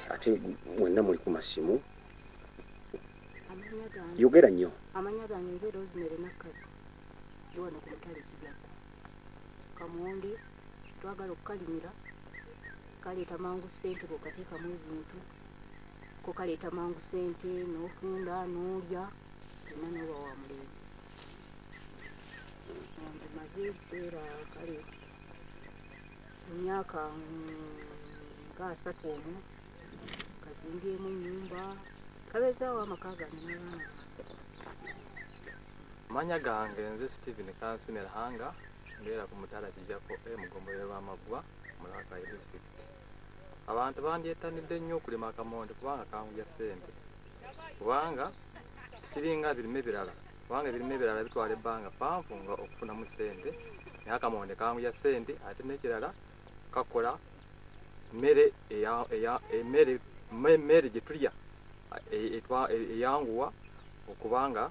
Ate mwenna muli ku masimu. Yogera nnyo. Amanya gange nze Rosemary Nakkazi. Ndi wano ku Mutale Kijakku. Kamuwonge twagala okukalimira. Kaleeta mangu ssente kokateekamu ebintu. Ko kaleeta mangu ssente n'otunda n'olya. Tena n'oba wa mulembe. Maze ebiseera kale mu myaka nga 3 omwo kazimbyemu ennyumba kabeezaawo amaka gange n'abaana. Amanya gange nze Stephen Kansimera Hanga mbeera ku Mutala Kijakku Mugombole lw'Amaggwa mu Rakai district. Abantu bandyetanidde nnyo okulima akamonde kubanga kanguya ssente. Kubanga kiringa birime birala. Kubanga ebirime ebirala bitwala ebbanga ppanvu nga okufunamu ssente. Naye akamonde kanguya ssente ate n'ekirala kakola emmere gye tulya eyanguwa okubanga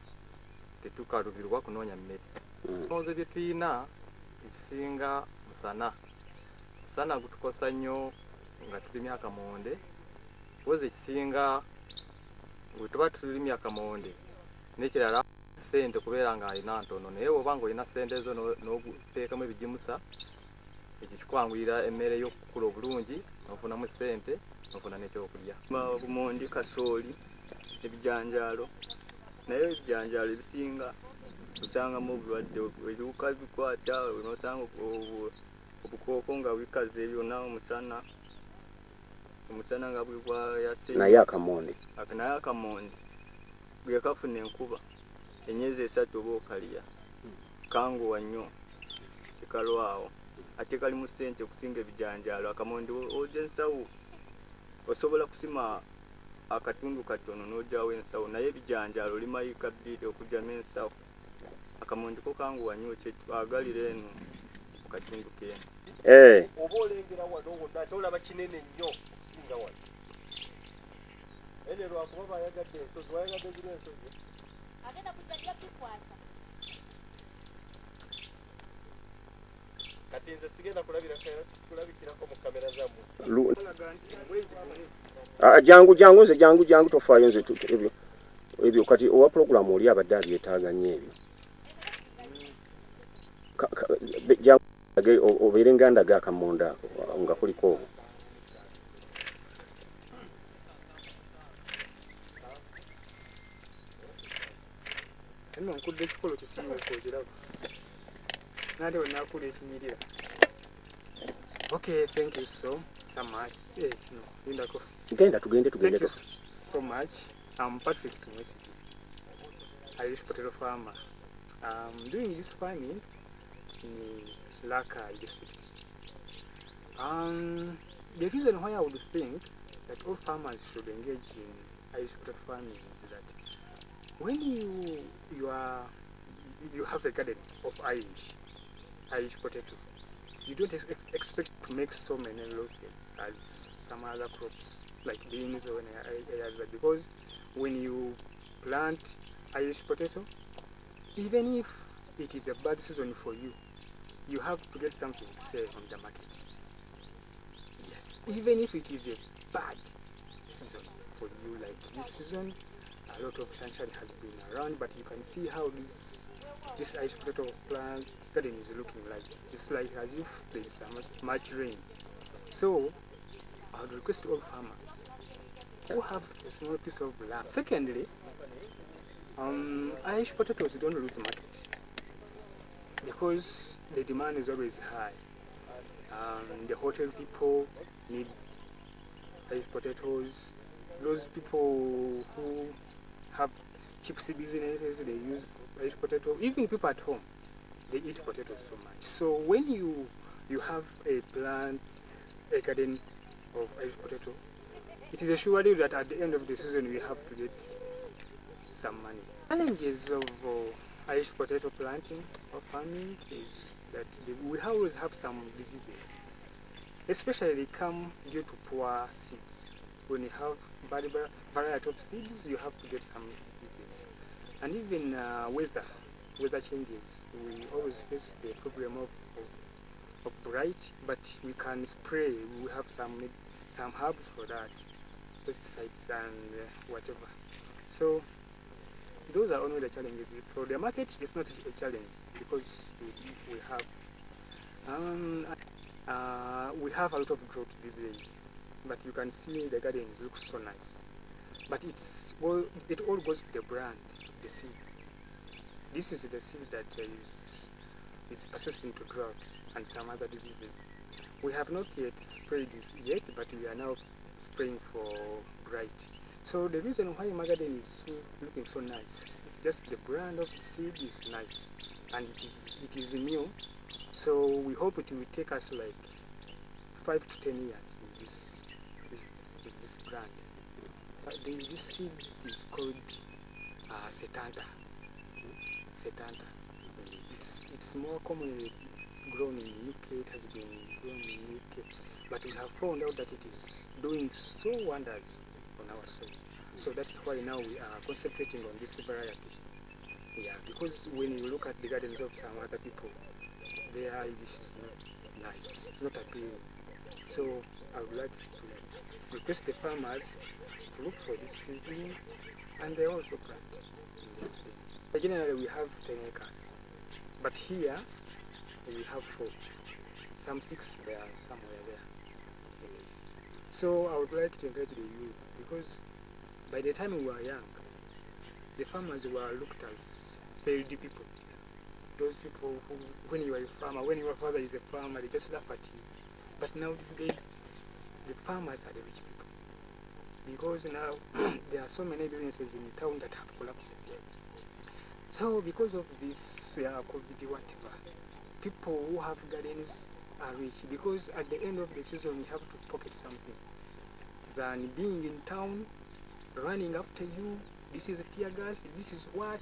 tetukalubirwa kunoonya mmere. Ebirowoozo bye tulina ekisinga musana. Musana gutukosa nnyo nga tulimye akamonde. Ekirowoozo ekisinga bwe tuba tulimye akamonde n'ekirala ssente kubeera nga alina ntono, naye bw'oba nga olina ssente ezo n'oteekamu ebigimusa, ekyo kikwanguyira emmere y'okukula obulungi n'ofunamu ssente n'ofuna n'ekyokulya. Bumondi, kasooli, ebijanjaalo, naye ebijanjaalo ebisinga osangamu obulwadde ebiwuka bikwata, n'osanga obukooko nga bikaze byonna omusana nga bwe bwayase. Naye akamonde bwe kafuna enkuba emyezi 3 oba okalya kanguwa nnyo tekalwawo, ate kalimu ssente okusinga ebijanjaalo. Akamonde ojja ensawo osobola kusima akatundu katono n'ojjawo ensawo, naye ebijanjaalo olimayika 2 okugyamu ensawo. Akamonde ko kanguwa nnyo kyetwagalira eno mu katundu k'eno. Oba olengera wano wonna ate olaba kinene nnyo okusinga wano. Ene lwakuba bayagadde ensozi, wayagadde ziri ensozi. Agenda kujja kubikwata. Kati nze sigenda kulabikirako mu kamera zammwe. Jangu nze jangu tofaayo nze ebyo kati owa pulogulaamu oli abadde abyetaaga nnyo ebyo. Obeere nga ndaga akamonde nga kuliko obwo. Eno nkudde ekikolo kisinga okwogeraku. Nante we naakula ekinyirira. Okay, thank you so much. Tugende. Thank you so much. I'm Patrick Tumwesiki, Irish potato farmer. I'm doing this farming in Rakai district. The reason why I would think that all farmers should engage in Irish potato farming is that when you have a garden of Irish potato, you don't expect to make so many losses as some other crops like beans or any other, because when you plant Irish potato, even if it is a bad season for you, you have to get something to sell on the market. Yes, even if it is a bad season for you, like this season, a lot of sunshine has been around, but you can see how this Irish potato plant garden is looking like. It's like as if there is much rain. So I would request all farmers who have a small piece of land. Secondly, Irish potatoes don't lose market because the demand is always high. The hotel people need Irish potatoes. Those people who have chips businesses, they use Irish potato. Even people at home, they eat potatoes so much. So when you have a garden of Irish potato, it is assured you that at the end of the season we have to get some money. Challenges of Irish potato planting or farming is that we always have some diseases, especially they come due to poor seeds. When you have variety of seeds, you have to get some diseases. And even weather changes. We always face the problem of blight, but we can spray. We have some herbs for that, pesticides and whatever. So those are only the challenges. For the market, it's not a challenge because we have a lot of drought these days. But you can see the gardens look so nice. But it all goes to the brand, the seed. This is the seed that is persistent to drought and some other diseases. We have not yet sprayed this yet, but we are now spraying for blight. So the reason why my garden is looking so nice is just the brand of the seed is nice, and it is new. So we hope it will take us like 5 to 10 years in this brand. This seed is called Setanta. Setanta. It's more commonly grown in UK. It has been grown in UK, but we have found out that it is doing so wonders on our soil. So that's why now we are concentrating on this variety. Yeah, because when you look at the gardens of some other people, their Irish is not nice. It's not appealing. So I would like to request the farmers to look for these seedlings, and they also plant. Generally, we have 10 acres, but here we have 4. Some 6 there, somewhere there. So I would like to encourage the youth, because by the time we were young, the farmers were looked as failed people. Those people who, when you are a farmer, when your father is a farmer, they just laugh at you. But now these days, the farmers are the rich people. Because now there are so many businesses in town that have collapsed. So because of this COVID whatever, people who have gardens are rich, because at the end of the season you have to pocket something than being in town, running after you. This is tear gas, this is what.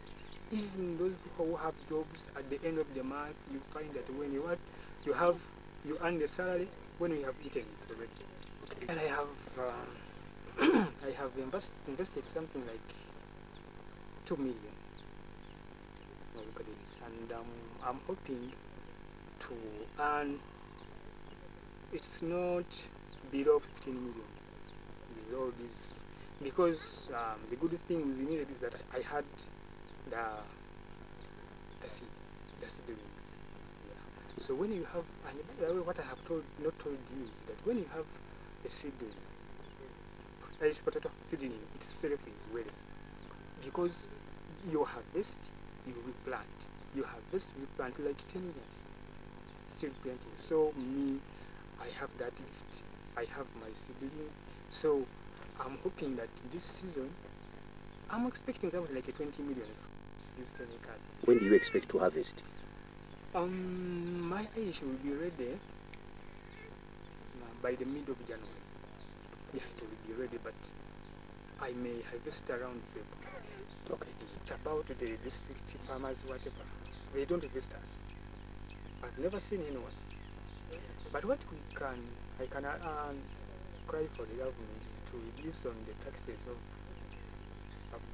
Even those people who have jobs, at the end of the month, you find that when you earn the salary when you have eaten it already. And I have invested something like 2 million. And I'm hoping to earn, it's not below 15 million, below this, because the good thing we needed is that I had the seedlings. Yeah. So when you have, and by the way, what I have not told you is that when you have a seedling, Irish potato seedling itself is ready, because you harvest, you replant. You harvest, replant like 10 years, still planting. So me, I have that gift. I have my seedling. So I'm hoping that this season, I'm expecting something like a 20 million for these 10 acres. When do you expect to harvest? My Irish will be ready by the mid of January. Yeah, it will be ready, but I may harvest around February. Okay. About the district farmers, whatever, they don't invest us. I've never seen anyone. But what I can cry for the government is to reduce on the taxes of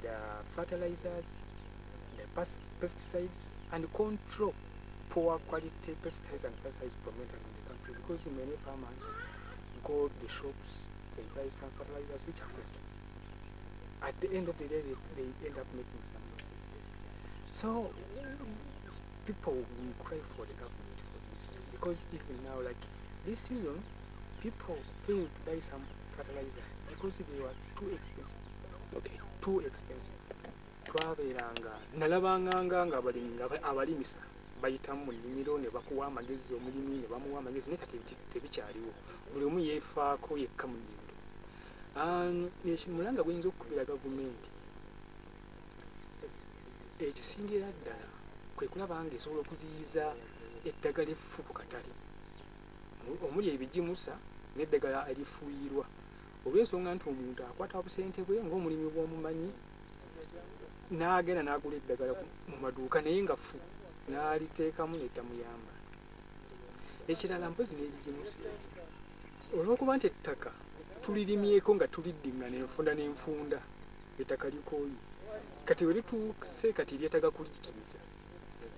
the fertilizers, the pesticides, and control poor quality pesticides and pesticides from entering the country, because many farmers go to the shops, they buy some fertilizers which are fake. At the end of the day, they end up making some losses. So people will cry for the government for this, because even now, like this season, people failed to buy some fertilizers because they were too expensive. Okay. Too expensive. Nalabanga abalimisa bayitamu mu nnimiro ne bakuwa amagezi omulimi ne bamuwa amagezi, naye kati tebikyaliwo, buli omu yeefaako yekka mu nnimiro. Mulanga buyinza okukubira gavumenti ekisingira ddala kwe kulaba nga esobola okuziyiza eddagala effu ku katale, omuli ebigimusa n'eddagala erifuuyirwa, olw'ensonga nti omuntu akwata obusente bwe ng'omulimi bw'omumanyi n'agenda n'agula eddagala mu maduuka naye nga ffu, n'aliteekamu netamuyamba. Ekirala mpozi n'ebigimusa olw'okuba nti ettaka tulirimyeko nga tuliddingana enfunda n'enfunda, ettaka likooyi, kati we lituuse kati lyetaaga kuliikiriza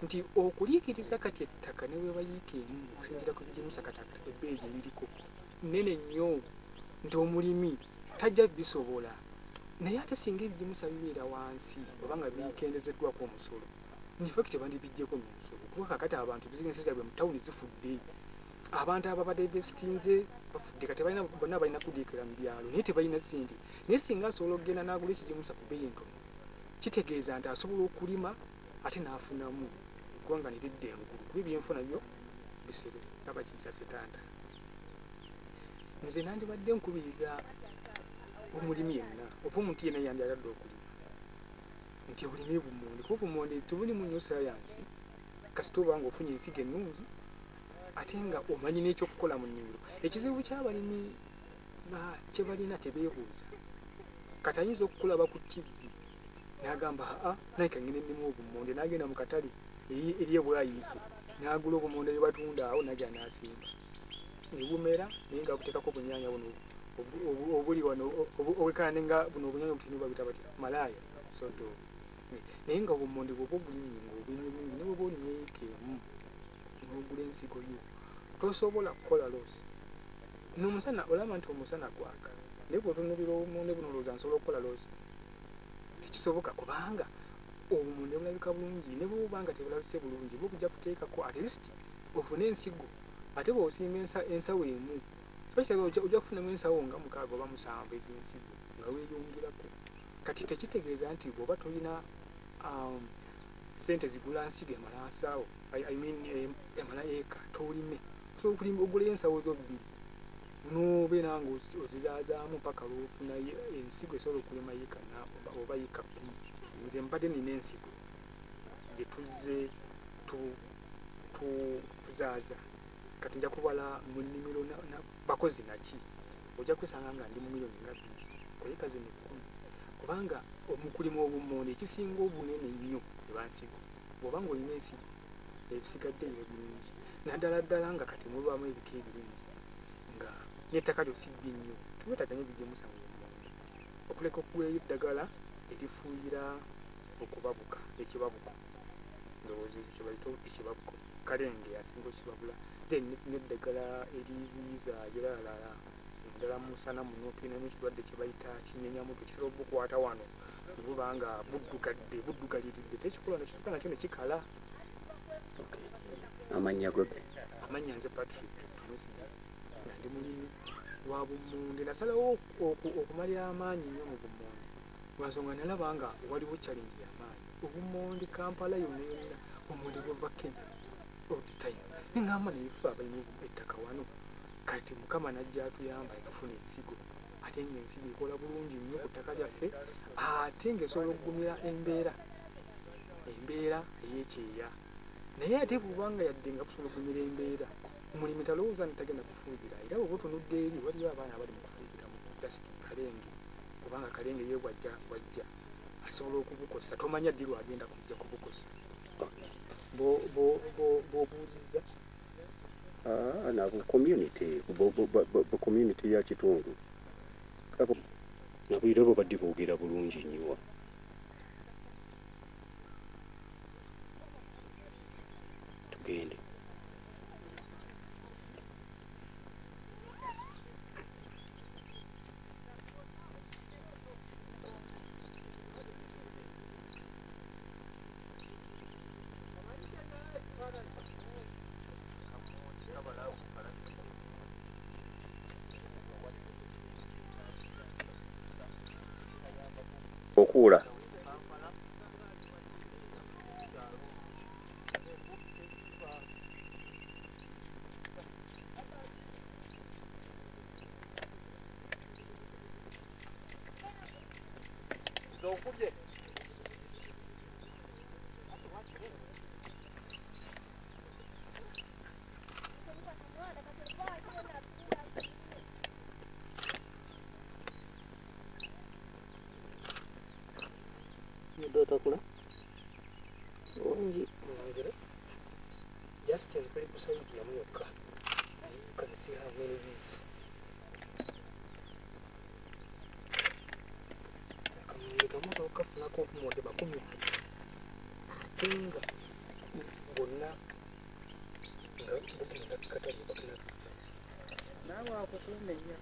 nti okuliikiriza kati ettaka ne we bayiika emu okusinziira ku bigimusa kati ebbeeyi ebiriko nnene nnyo nti omulimi tajja bisobola naye ate singa ebigimusa bibeera wansi oba nga bikendezeddwako omusolo infacti bandibijjeko n'omusolo kuba kakati abantu bizinesi zaabwe mu tawuni zifudde abantu ababadde bestinze bafudde kati bonna balina kudiikira mu byalo naye tebalina ssente naye singa asobola okugenda n'agula ekigimusa ku bbeeyi entono kitegeeza nti asobola okulima ate n'afunamu eggwanga ne lidda engulu kuba ebyenfuna byo bisere abakiyita setanta nze nandibadde nkubiriza omulimi yenna oba omuntu yenna yandiagadde okulima nti olime bumonde kuba obumonde tebulimu nnyo sayansi kasita oba nga ofunye ensigo ennungi ate nga omanyi n'ekyokukola mu nnimiro ekizibu ky'abalimi kye balina tebeebuuza kati ayinza okukulaba ku tivi n'agamba naye kangenda ennimu obumonde n'agenda mu katale eri ebwayise n'agula obumonde bye batunda awo nagya n'asimba ne bumera naye nga buteekako obunyanya buno obuli wano obwekana nga buno obunyanya obutini babita batya malaaya sodo naye nga obumonde bwoba obunyinyi ng'obulimi bungi ne bwoba olinyeeko emu n'ogula ensigo yo tosobola kukola loosi n'omusana olaba nti omusana gwaka naye bw'otunulira obumonde buno olowooza nsobola okukola loosi tekisoboka kubanga obumonde bulabika bulungi ne bwoba nga tebulabise bulungi bwe bujja kuteekako at least ofune ensigo ate bw'osimba ensawo emu ojja kufunamu ensawo nga 6 oba 7 ez'ensigo nga weeyongerako kati tekitegeeza nti bw'oba tolina sente zigula nsigo emala nsaawo emala eka tolime osobola ogula ensawo zo 2 n'obeera nga ozizaazaamu paka lwofuna ensigo esobola okulima yika oba yika 10 nze mbadde nina ensigo gye tuzze tuzaaza kati nja kubala mu nnimiro bakozi naki ojja kwesanga nga ndi mu miliyoni nga 2 oyika zino 10 kubanga omukulima obumonde ekisinga obunene nnyo ebansigo bw'oba ng'olina ensigo ebisigadde bye bulungi naddala ddala nga kati mulwamu ebika ebirungi nga n'ettaka lyosibbi nnyo tubeetaganye ebigimusa mu bumonde okuleka okuweeyo eddagala erifuuyira okubabuka ekibabuko ndowooza ekyo kye bayita ekibabuko kalenge asinga okibabula then n'eddagala eriziyiza biralala ddala mu musana muno tulinamu ekirwadde kye bayita kinyenyamutu kitera obukwata wano ne buba nga buddugaliridde tekikola nekituuka nakyo ne kikala. Amannya go? Amannya nze Patrick Tumusigi nga ndi mulimi wa bumonde nasalawo okumalira amaanyi nnyo mu bumonde lwansonga nalaba nga waliwo challenge y'amaanyi obumonde Kampala yonna yonna obumonde buva Kenya all the time nengamba nebifa abalimi ettaka wano kati Mukama najja atuyamba tufune ensigo ate ng'ensigo ekola bulungi nnyo ku ttaka lyaffe ate ng'esobola okugumira embeera ey'ekyeya naye ate bw'obanga yadde nga busobola okugumira embeera omulimi talowooza ntagenda kufuugira era bw'oba otunudde eri waliwo abaana abali mu kufuugira mu plastic kalenge kubanga kalenge ye bwajja asobola okubukosa tomanya ddi lwagenda kujja kubukosa bw'obuuzizza nabo community ya kitundu nabwire bo badde boogera bulungi nnyo tugende okuula zokubye dotakula ongi just empere kusaidia yamu yokka you can see how well it is akamuliro kamusa okafunako okumwode 10 ate nga bonna nga bugenda kukatali bakina naawe akukumenya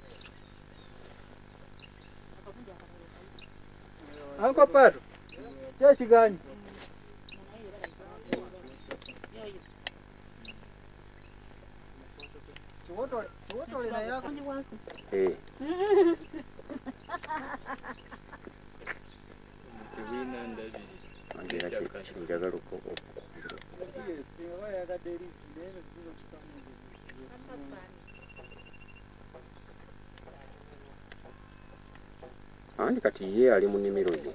Uncle Pat, kyekiganyi kiwotole naye njagala andi kati ye ali mu nnimiro ye.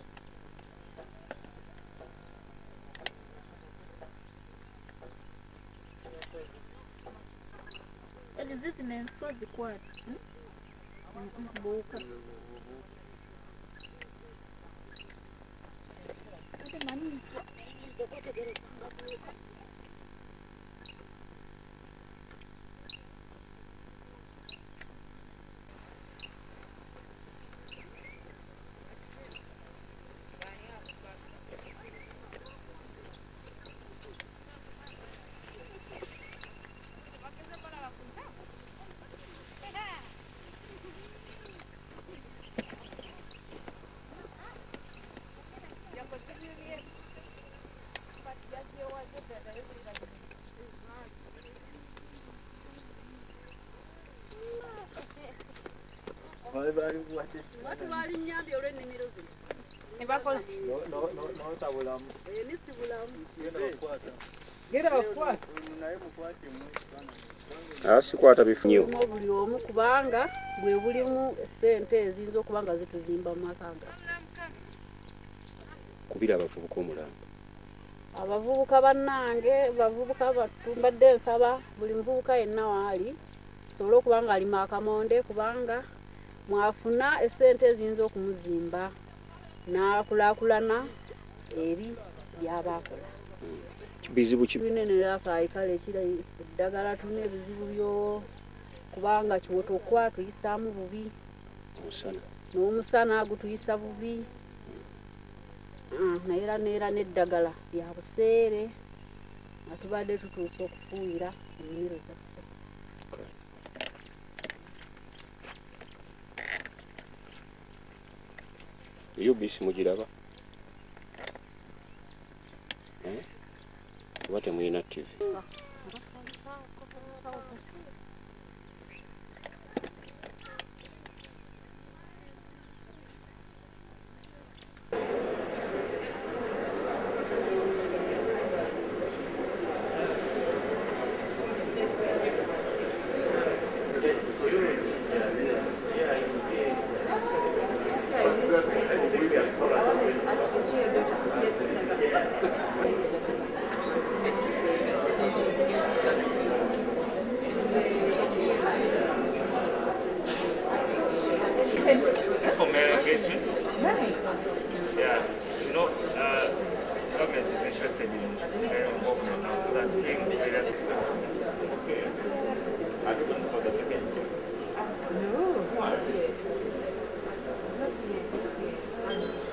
Watu bali nyambi olw'ennimiro zino ne bakola n'otabulamu genda bakwata naye mukwate sikwata bifunyo buli omu kubanga bwe bulimu ssente eziyinza okuba nga zituzimba mu maka gaffe. kubira abavubuka omulambo Abavubuka bannange bavubuka batumbadde nsaba buli muvubuka yenna waali sobola okuba nga alima akamonde kubanga mwafuna essente eziyinza okumuzimba n'akulaakulana eri by'abaakola. bizibu binenera akaayikale ekira eddagala tulina ebizibu byo kubanga kiwotokwa tuyisaamu bubi n'omusana gutuyisa bubi neera n'eddagala lya buseere nga tubadde tutuusa okufuuyira ennimiro zaffe. UBC mugiraba kuba temulina TV. Yeah, you know, government is interested in involvement now, so that seeing the areas are given for the second.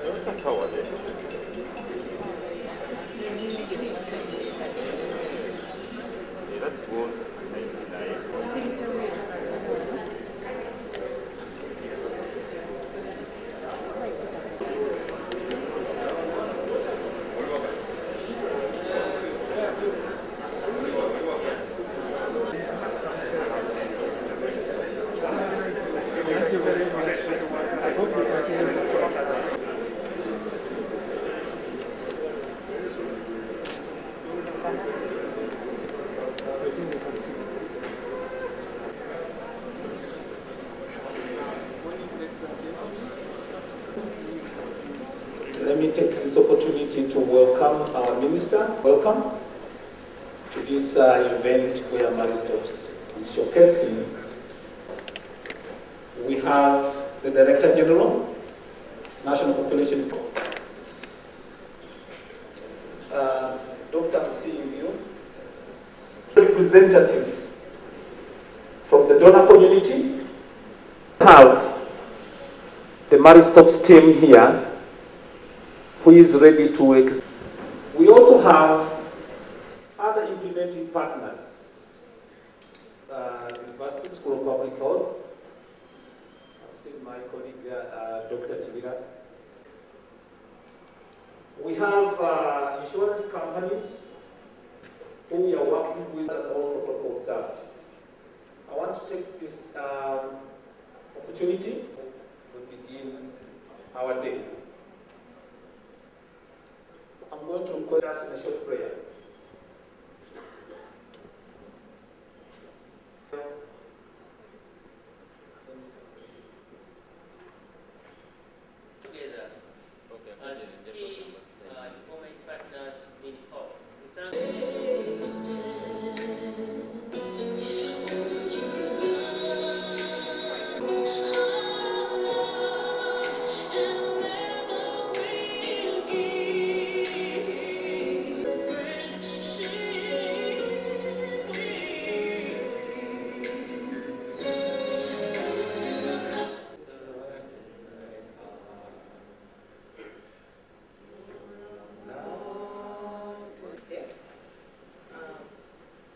What's that power there? Yeah, that's good. Let me take this opportunity to welcome our minister. Welcome to this event where Maristops is showcasing. We have the Director General, National Population Report, Dr. Msiyu, representatives from the donor community. Have the Maristops team here who is ready to work. We also have other implementing partners. University School of Public Health. I've seen my colleague there, Dr. Chibira. We have insurance companies who we are working with and all protocol observed. I want to take this opportunity to begin our day. I'm going to request us in a short prayer. Together as key diplomatic partners in hope.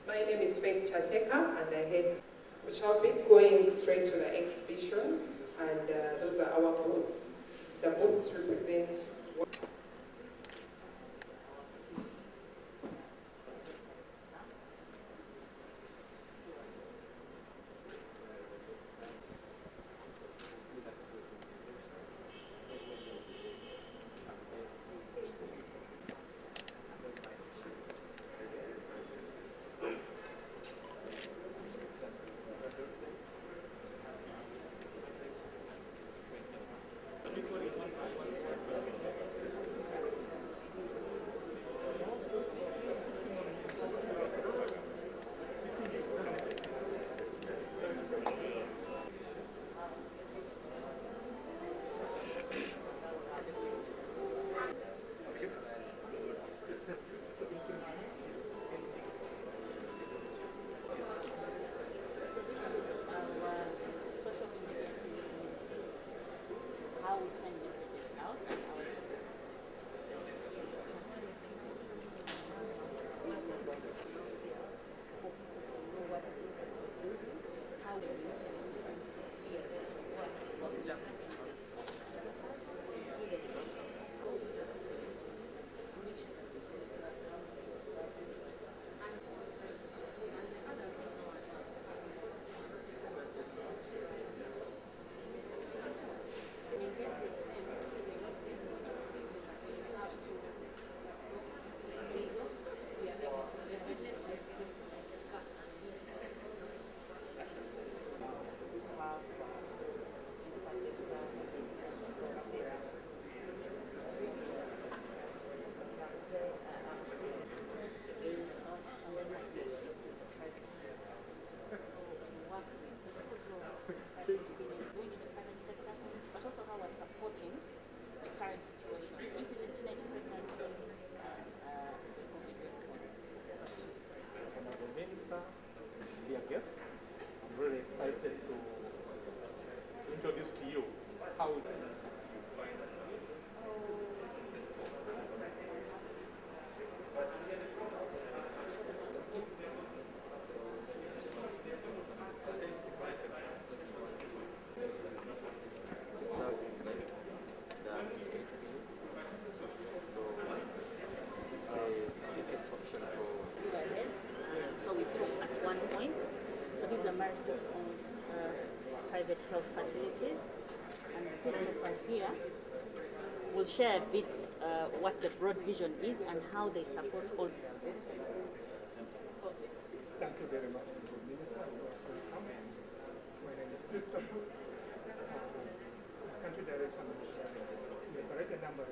My name is Faith Chateka, and I head. We shall be going straight to the exhibitions, and those are our booths. The booths represent. Dear guest, I'm really excited to introduce to you how it is. So we talk at one point. So these are Maristops on private health facilities. And Christopher here will share a bit what the broad vision is and how they support all. Thank you very much, Minister. My name is Christopher. Country Director of the operator number of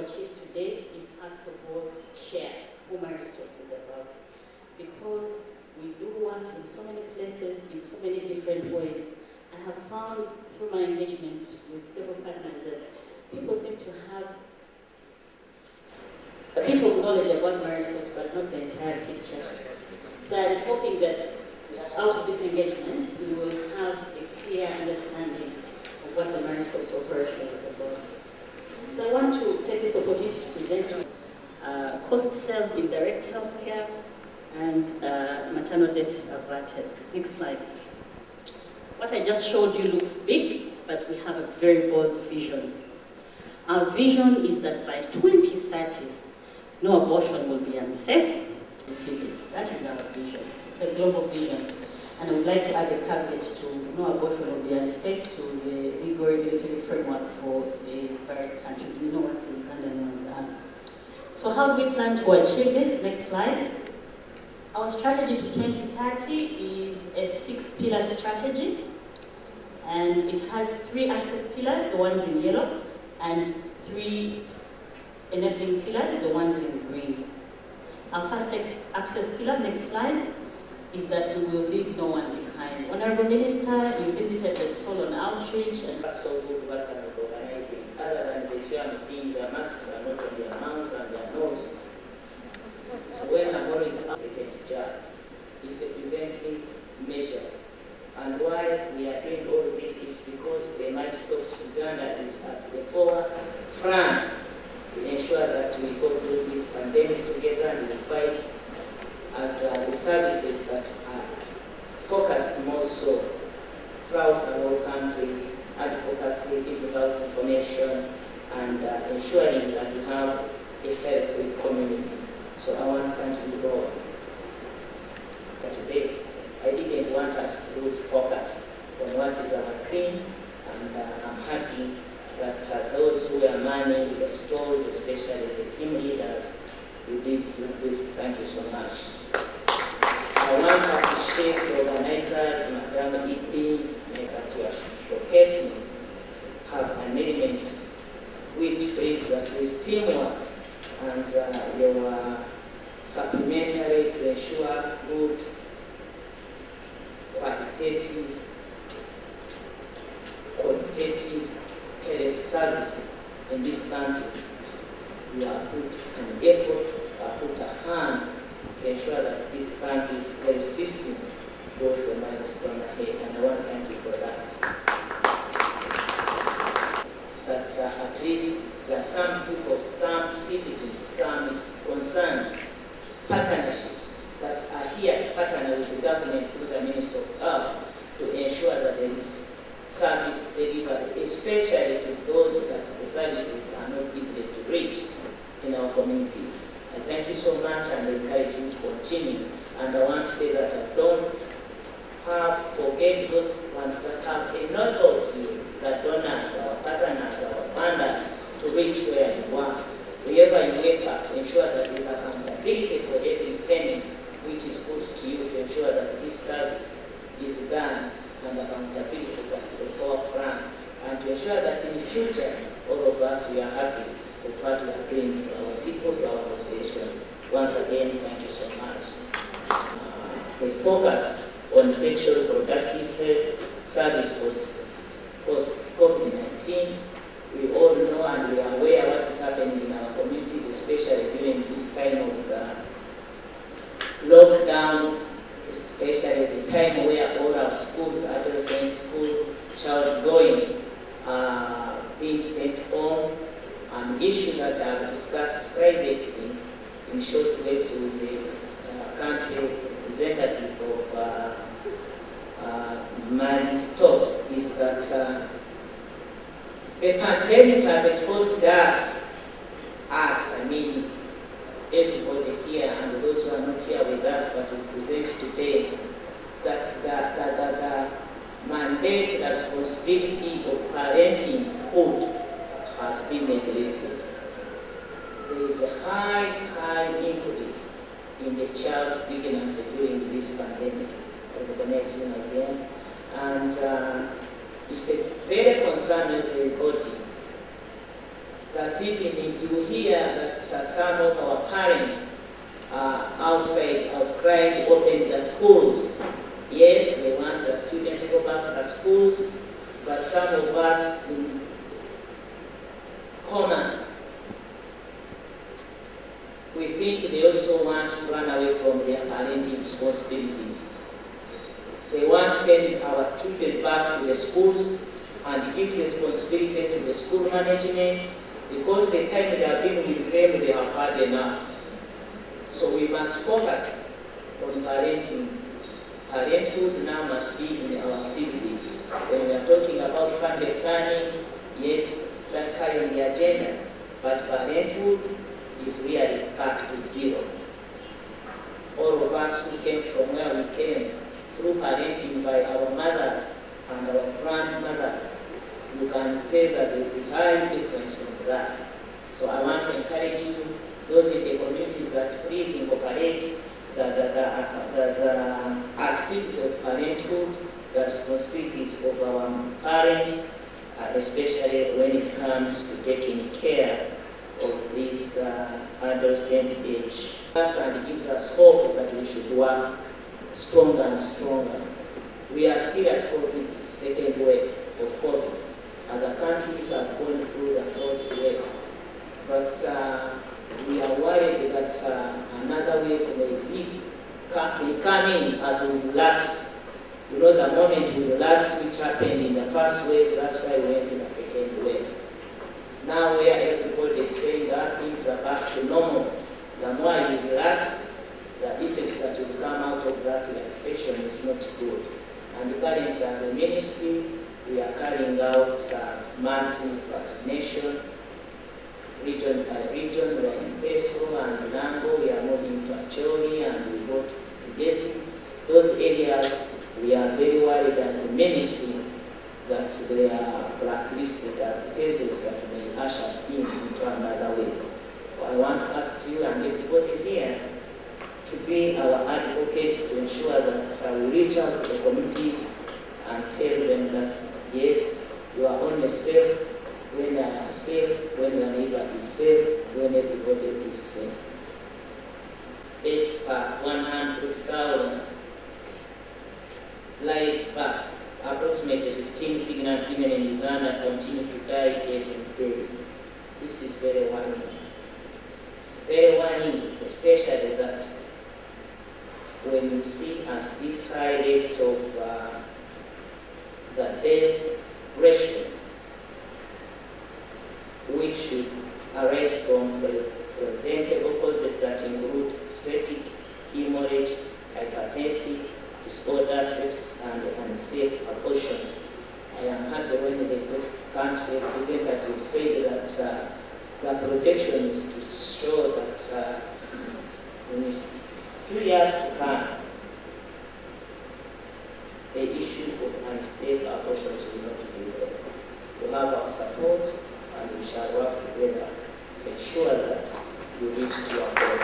achieve today is first of all share who Maristocks is about. Because we do work in so many places, in so many different ways. I have found through my engagement with several partners that people seem to have a bit of knowledge about Maristocks, but not the entire picture. So I'm hoping that out of this engagement, we will have a clear understanding of what the Maristocks operation is about. So I want to take this opportunity to present you cost saved in direct healthcare and maternal deaths averted. Next slide. What I just showed you looks big, but we have a very bold vision. Our vision is that by 2030, no abortion will be unsafe. That is our vision. It's a global vision. And I would like to add a caveat to no abortion will be unsafe to the legal regulatory framework for the various countries. We know what the Ugandan ones are. So how do we plan to achieve this? Next slide. Our strategy to 2030 is a 6-pillar strategy. And it has 3 access pillars, the ones in yellow, and 3 enabling pillars, the ones in green. Our first access pillar, next slide, is that we will leave no one behind. Honorable Minister, you visited the stall on outreach and That's so good what I'm organizing. Other than the fear I'm seeing, the masks are not on their mouths and their nose. So when I'm always taking a job, it's a preventive measure. And why we are doing all this is because the Maristocks Uganda is at the forefront to ensure that we go through this pandemic together and we fight as the services that are focused more so throughout the whole country, advocacy, giving out information, and ensuring that we have a healthy community. So I want to thank you all. But today, I didn't want us to lose focus on what is our cream, and I'm happy that those who are manning the stores, especially the team leaders, you did do this. Thank you so much. I want to appreciate the organizers, Madam Iti, that you are showcasing have an element which brings that this teamwork, and they were supplementary to ensure good qualitative health services in this country. We have put an effort, put a hand to ensure that this country's health system goes a milestone ahead, and I want to thank you for that. That at least there are some people, some citizens, some concerned partnerships that are here to partner with the government through the Ministry of Health to ensure that there is service delivered, especially to those that the services are not easy to reach in our communities. I thank you so much, and I encourage you to continue. And I want to say that I don't forget those ones that have a note out to you, the donors, our partners, our funders, to reach where you are. Wherever you wake up, ensure that there is accountability for every penny which is put to you to ensure that this service is done and accountability is at the forefront, and to ensure that in the future, all of us, we are happy with what we are doing to our people, to our population. Once again, thank you so much. We focus on sexual reproductive health service post-COVID-19. We all know and we are aware what is happening in our communities, especially during this time of lockdowns, especially the time where all our schools, adolescent school, child going, being sent home, an issue that I have discussed privately in short waves with the country representative of Maristocks is that the pandemic has exposed us, I mean everybody here and those who are not here with us but we present today, that the mandate, the responsibility of parenthood has been neglected. There is a high increase in the child pregnancy during this pandemic. I recognize you again. And it's a very concerning reporting that even you hear that some of our parents are outside outcrying to open the schools. Yes, they want the students to go back to the schools, but some of us in common, we think they also want to run away from their parenting responsibilities. They want to send our children back to the schools and give responsibility to the school management, because the time they have been with them, they have had enough. So we must focus on parenting. Parenthood now must be in our activities. When we are talking about family planning, yes, that's high on the agenda, but parenthood is really back to zero. All of us who came from where we came through parenting by our mothers and our grandmothers, you can tell that there is a high difference from that. So I want to encourage you, those in the communities, that please incorporate the activity of parenthood, the responsibilities of our parents, especially when it comes to taking care of this adolescent age. And it gives us hope that we should work stronger and stronger. We are still at COVID, second wave of COVID. Other countries are going through the fourth wave. But we are worried that another wave may come in as we relax. You know, the moment we relax, which happened in the first wave, that's why we went in the second wave. Now where everybody is saying that things are back to normal, the more you relax, the effects that will come out of that relaxation is not good. And currently, as a ministry, we are carrying out massive vaccination, region by region. We are in Peso and Lango, we are moving to Acholi, and we go to Gesi. Those areas, we are very worried as a ministry that they are blacklisted as cases that may usher us into another way. So I want to ask you and everybody here to be our advocates to ensure that we reach out to the communities and tell them that yes, you are only safe when you are safe, when your neighbor is safe, when everybody is safe. As per 100,000 live births, approximately 15 pregnant women in Uganda continue to die every day. This is very worrying. It's very worrying, especially that when you see at these high rates of the death ratio, which should arise from preventable causes that include septic, hemorrhage, hypertensive disorders, and unsafe abortions. I am happy when the country representative said that the projection is to show that in a few years to come, the issue of unsafe abortions will not be there. You have our support, and we shall work together to ensure that you reach to your goal.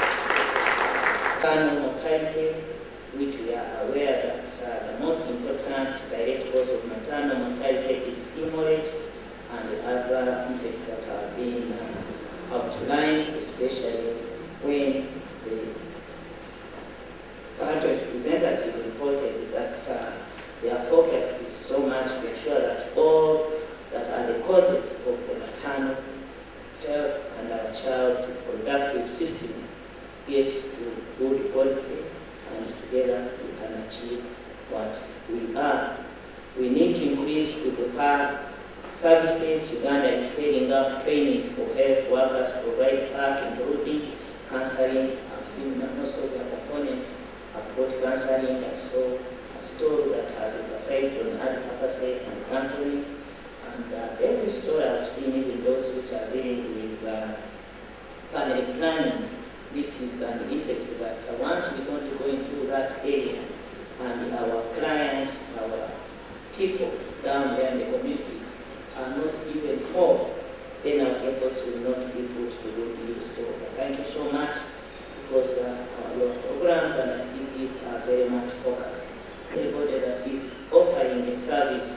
Maternal mortality, which we are aware that the most important direct cause of maternal mortality is hemorrhage and other effects that are being outlined, especially when the country representative reported that their focus is so much to ensure that all that are the causes of the maternal health and our child reproductive system gets to good quality, and together we can achieve what we are. We need to increase to prepare services. Uganda is scaling up training for health workers to provide PAC, including counseling. I've seen that most of the components have got counseling. I saw a store that has emphasized on advocacy and counseling. And every store I've seen, even those which are dealing with family planning, this is an effect that once we want to go into that area, and our clients, our people down there in the communities are not given hope, then our efforts will not be put to good use. So thank you so much, because your programs and activities are very much focused. Everybody that is offering a service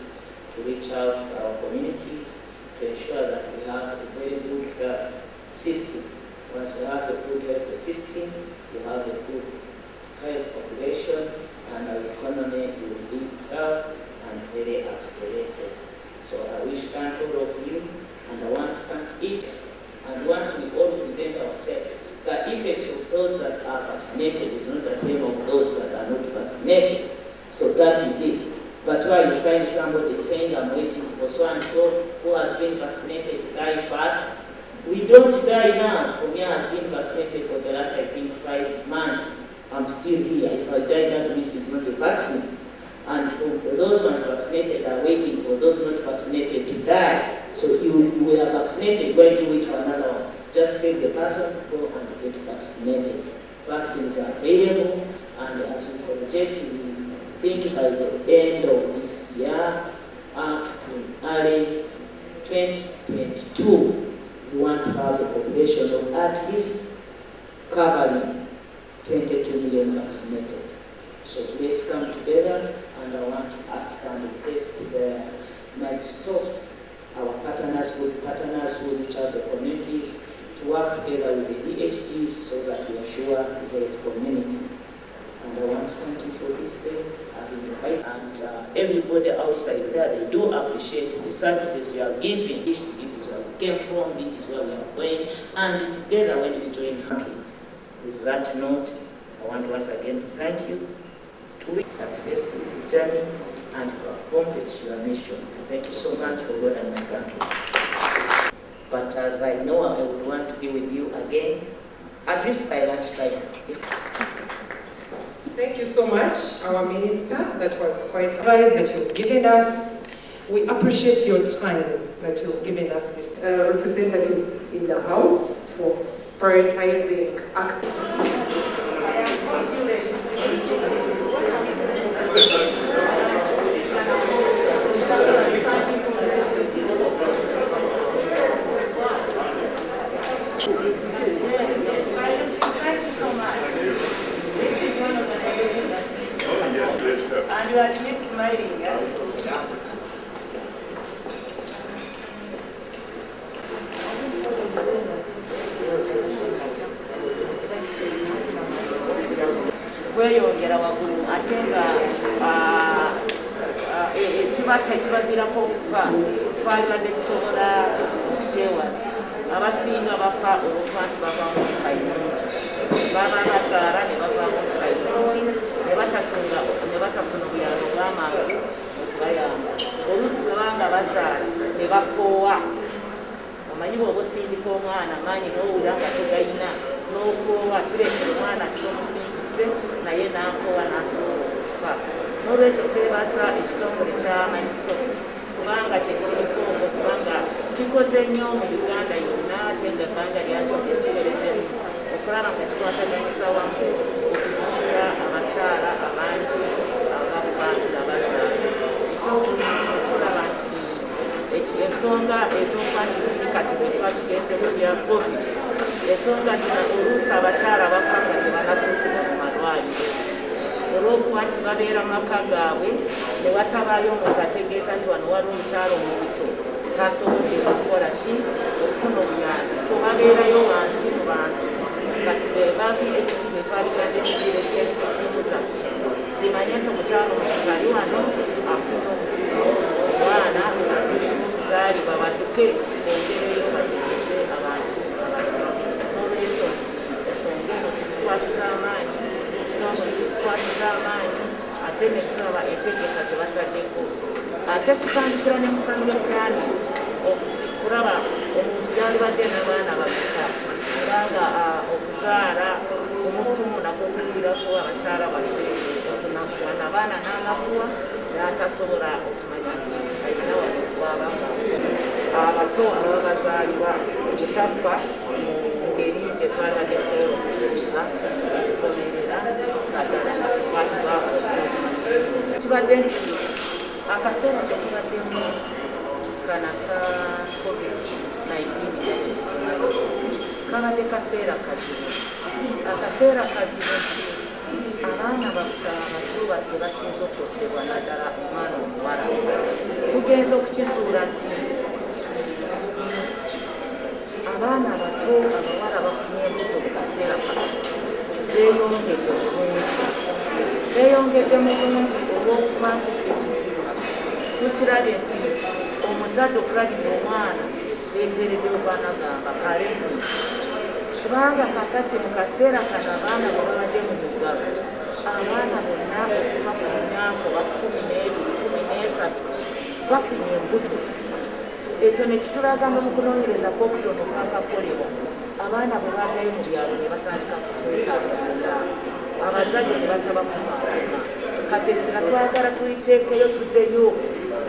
to reach out to our communities, to ensure that we have a very good system. Once we have a good health system, we have a good health population, and our economy will be well and very accelerated. So I wish to thank all of you, and I want to thank each. And once we all prevent ourselves, the effects of those that are vaccinated is not the same of those that are not vaccinated. So that is it. But while you find somebody saying, I'm waiting for so-and-so who has been vaccinated to die first, we don't die now. For me, I've been vaccinated for the last, I think, 5 months. I'm still here. If I die, that means it's not a vaccine. And for those ones vaccinated are waiting for those not vaccinated to die. So you were vaccinated, why do you wait for another one? Just take the person, go and get vaccinated. Vaccines are available, and as we project, we think by the end of this year, in early 2022, we want to have a population of at least covering 22 million vaccinated. So let's come together, and I want to ask and request the Maristops, our partners, who reach out the communities, to work together with the DHTs so that we assure the health community. And I want to thank you for this day. And everybody outside there, they do appreciate the services you have given. This is where we came from, this is where we are going, and together when we join hands. With that note, I want once again to thank you to success in the journey and to accomplish your mission. Thank you so much for God and my country. But as I know I would want to be with you again, at least by lunchtime. Thank you so much, our minister. That was quite advice that you've given us. We appreciate your time that you've given us, this representatives in the House, for prioritizing access. And you are just smiling, eh? Weyongera waggulu ate nga ekibatta ekibaviirako okufa twalibadde tusobola okukyewala. Abasinga bafa olw'okubantu bavaamu omusaayi mungi, baba bazaala ne bavaamu omusaayi mungi, ne batafuna obuyambi obw'amangu okubayamba. Oluusi bwe banga bazaala ne bakoowa. Omanyi bw'oba osindika omwana amaanyi n'owulira nga tegayina n'okoowa, kireetera omwana kibamusindise naye n'akoowa n'asobola okufa. N'olwekyo twebaza ekitongole kya Maristops kubanga kyekiriko okubanga kikoze nnyo mu Uganda yonna, ate nga ebbanga lyakyo lyekiwereze okulaba nga kikwataganyiza wamu okuzikiza abakyala abangi abafa nga bazaala. Ekyokubiri okulaba nti ensonga ez'okwati ziri kati bwe tuba tugenze mu bya COVID, ensonga zino oluusi abakyala bafa nga tebanatuusibwa mu malwaliro olw'okuba nti babeera mu maka gaabwe ne watabaayo omuntu ategeeza nti wano wali omukyala omuzito tasobodde okukola ki okufuna obuyambi, so babeerayo wansi mu bantu. Kati be bavi ekitiibwa twaligadde ekigere ky'entiimu zaffe zimanye nti omukyala omuzito ali wano afuna obuzito, obwana okuzaalibwa badduke bongereyo bategeeze abantu abalala. N'olwekyo nti ensonga eno tukwasiza amaanyi, ekitongole kitukwasiza amaanyi, ate ne tulaba entegeka ze bataddeko. Ate tutandikira ne mu family planning okulaba omuntu gyalibadde n'abaana babika, kubanga okuzaala kumukumu nakwo kuviirako abakyala baffe okunafuwa, n'abaana n'anafuwa n'atasobola okumanya nti alina wano wabanga abato ababa bazaalibwa okutafa mu ngeri gye twalibadde sobola okuzuuza okukomerera naddala batubako kibadde nti akaseera ketubaddemu kana ka COVID-19 kabadde kaseera kazibu. Akaseera kazibu nti abaana baffe abato badde basinze okukosebwa naddala omwana omuwala. Tugenza okukizuula nti abaana abato abawala bafunye embuto mu kaseera kano beeyongedde bulungi, beeyongedde mu bulungi olw'okuba nti ekizibu tukirabye nti omuzadde okulabira omwana leeteredde okwanagamba kalenti, kubanga kakati mu kaseera kano abaana bwe babadde mu muggalo, abaana bonna okuva ku myaka oba 12-13 bafunye embuto. Ekyo ne kitulaga mu kunoonyereza kw'okutono kwakakolebwa, abaana bwe baddayo mu byalo ne batandika kukwetaagalira, abazadde ne batabakumaakuma. Kati essira twagala tuliteekeyo tuddeyo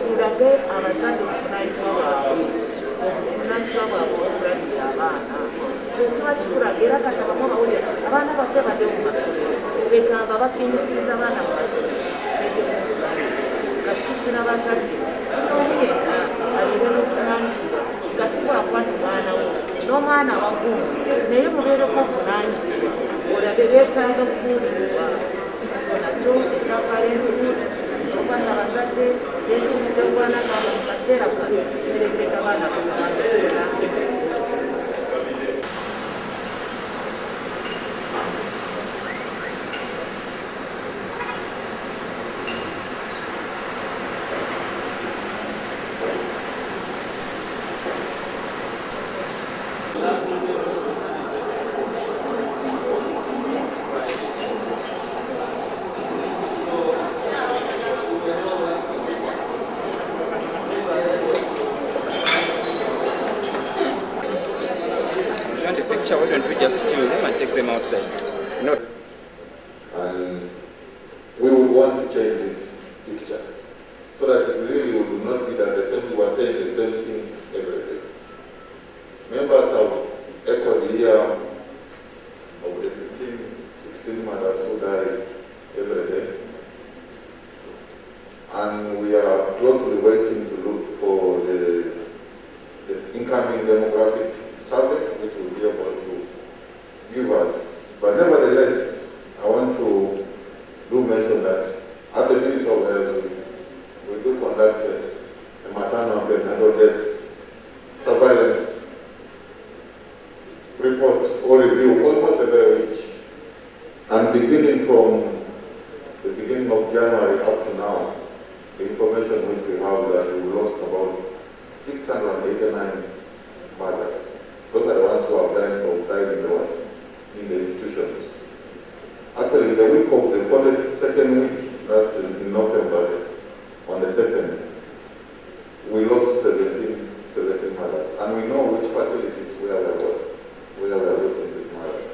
tulage abazadde obuvunaanyizibwa bwabwe, obuvunaanyizibwa bwabwe okulabirira abaana. Kyo kiba kikulaga era kati abamu abawulira abaana baffe badde mu masomero, egamba basindiikiriza abaana mu masomero ekyo kuvunaanyizibwa. Kati tukuna bazadde omu yenna aliire n'obuvunaanyizibwa nga si bwakuba nti mwana we n'omwana wagundi naye mubeereko obuvunaanyizibwa olabe beetaaga okubuulirwa. So nakyo ekyapalenti kyokwata abazadde yeesumudde okwanagamba mu kaseera kano kireetedde abaana bakubangaera. Why don't we just steal them and take them outside? No. And we would want to change this picture so that it really would not be that the same, we are saying the same things every day. Members have echoed here of the 16 mothers who die every day. And we are closely waiting to look for the incoming demographic survey, which will be able to give us. But nevertheless, I want to do mention that at the Ministry of Health, we do conduct a maternal and prenatal death surveillance report or review almost every week. And beginning from the beginning of January up to now, the information which we have that we lost about 689 mothers. Those are the ones who have died in the institutions. Actually, the week of the 42nd week, that's in November, on the 2nd, we lost 17 mothers. And we know which facilities where we are losing these mothers.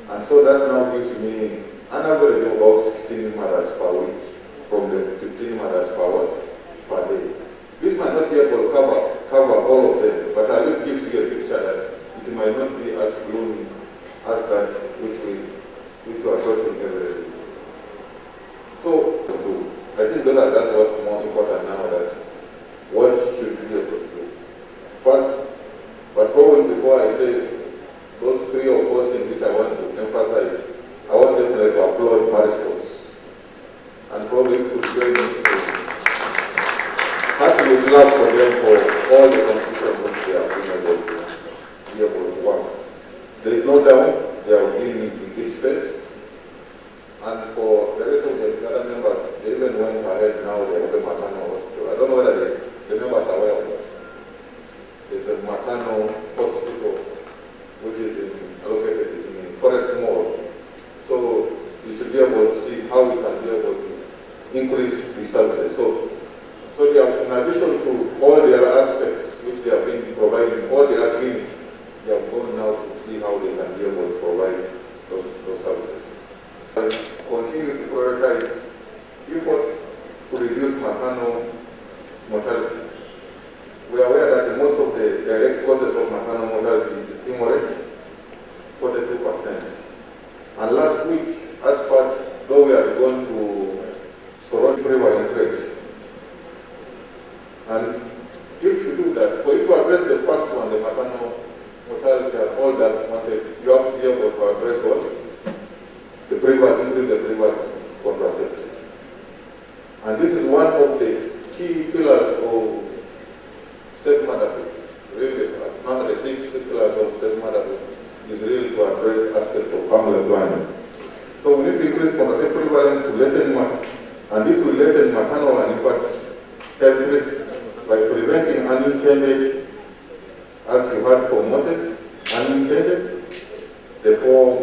And so that now gives me an average of about 16 mothers per week, from the 15 mothers per day. This might not be able to cover all of them, but at least gives you a picture that it might not be as gloomy as that which we are touching every day. So, I think that's what's more important now, that what should we be able to do? First, but probably before I say those 3 or 4 things which I want to emphasize, I want definitely to applaud Mariscos. And probably could join me heartily with love for them for all the contributions which they have been able to work. There is no doubt they have been in this space. And for the rest of the other members, they even went ahead now, they have a maternal hospital. I don't know whether the members are aware of that. There's a maternal hospital which is located in Forest Mall. So you should be able to see how we can be able to increase the services. So they have, in addition to all the other aspects which they have been providing, all the other clinics, they have gone now to see how they can be able to provide those services. And continue to prioritize efforts to reduce maternal mortality. We are aware that most of the direct causes of maternal mortality is hemorrhage, 42%. And last week, as part, though we are going to surround prevalence rates, and if you do that, for you to address the first one, the maternal mortality and all that wanted, you have to be able to address what? The prevalence, including the prevalence contraception. And this is one of the key pillars of safe motherhood. Really, as one of the 6 pillars So we need to increase contraceptive violence to lessen and this will lessen maternal and infant health risks by preventing unintended, as you heard from Moses, unintended, the 4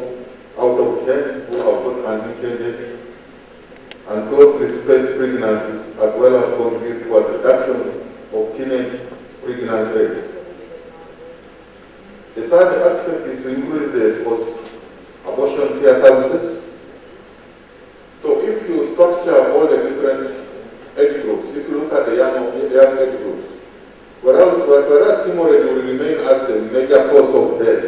out of 10 who have got unintended and closely spaced pregnancies, as well as contribute to a reduction of teenage pregnancy rates. The third aspect is to increase the post-abortion care services. So if you structure all the different age groups, if you look at the young age groups, whereas hemorrhage will remain as the major cause of death,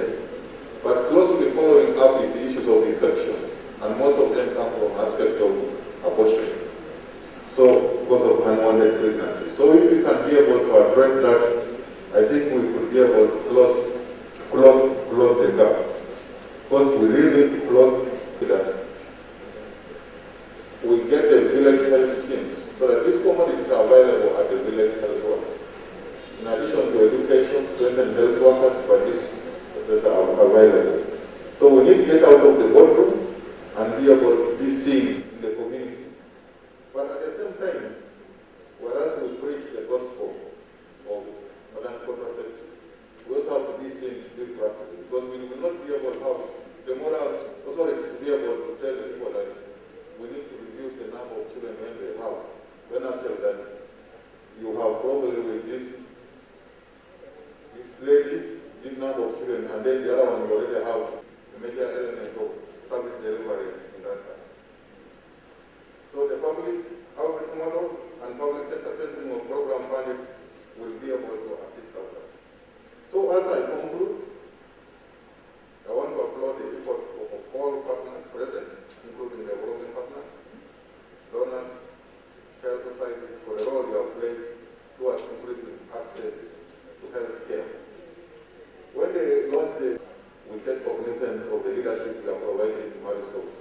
but closely following up is the issues of infection, and most of them come from aspect of abortion. So because of unwanted pregnancy. So if we can be able to address that, I think we could be able to close the gap. Because we really need to close that. We get the village health schemes so that these commodities are available at the village health work. In addition to education, strengthen health workers by this that are available. So we need to get out of the boardroom and be able to be seen in the community. But at the same time, whereas we preach the gospel of modern contraception, we also have to be seen to be practical, because we will not be able to have the moral authority to be able to tell the people that we need to reduce the number of children when they have. When after that you have problem with this lady, this number of children, and then the other one you already have a major element of service delivery in that aspect. So the public outreach model and public sector testing of program funding will be able to assist us. So as I conclude, I want to applaud the efforts of all partners present, including development partners, donors, health society, for the role you have played towards increasing access to health care. When they launch this, we take cognizance of the leadership we are providing to Mariscopes.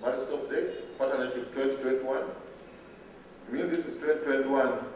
Mariscopes Day, Partnership 2021. I mean, this is 2021.